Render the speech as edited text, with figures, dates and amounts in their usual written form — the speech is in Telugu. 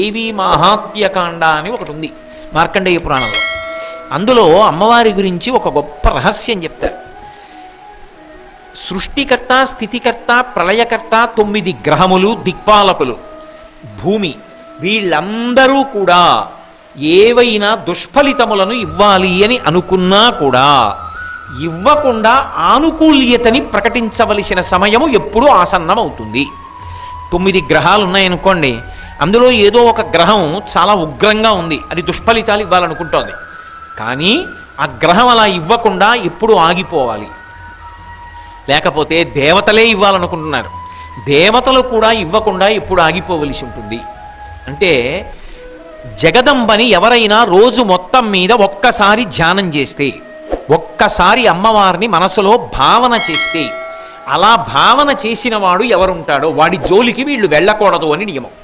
దేవీ మాహాత్మ్యకాండ అని ఒకటి ఉంది మార్కండేయ పురాణంలో. అందులో అమ్మవారి గురించి ఒక గొప్ప రహస్యం చెప్తారు. సృష్టికర్త, స్థితికర్త, ప్రళయకర్త, 9 గ్రహములు, దిక్పాలకులు, భూమి, వీళ్ళందరూ కూడా ఏవైనా దుష్ఫలితములను ఇవ్వాలి అని అనుకున్నా కూడా ఇవ్వకుండా ఆనుకూల్యతని ప్రకటించవలసిన సమయము ఎప్పుడూ ఆసన్నమవుతుంది. 9 గ్రహాలు ఉన్నాయనుకోండి, అందులో ఏదో ఒక గ్రహం చాలా ఉగ్రంగా ఉంది, అది దుష్ఫలితాలు ఇవ్వాలనుకుంటోంది. కానీ ఆ గ్రహం అలా ఇవ్వకుండా ఎప్పుడు ఆగిపోవాలి. లేకపోతే దేవతలే ఇవ్వాలనుకుంటున్నారు, దేవతలు కూడా ఇవ్వకుండా ఎప్పుడు ఆగిపోవలసి ఉంటుంది. అంటే జగదంబని ఎవరైనా రోజు మొత్తం మీద ఒక్కసారి ధ్యానం చేస్తే, ఒక్కసారి అమ్మవారిని మనసులో భావన చేస్తే, అలా భావన చేసిన వాడు ఎవరుంటాడో వాడి జోలికి వీళ్ళు వెళ్ళకూడదు అని నియమం.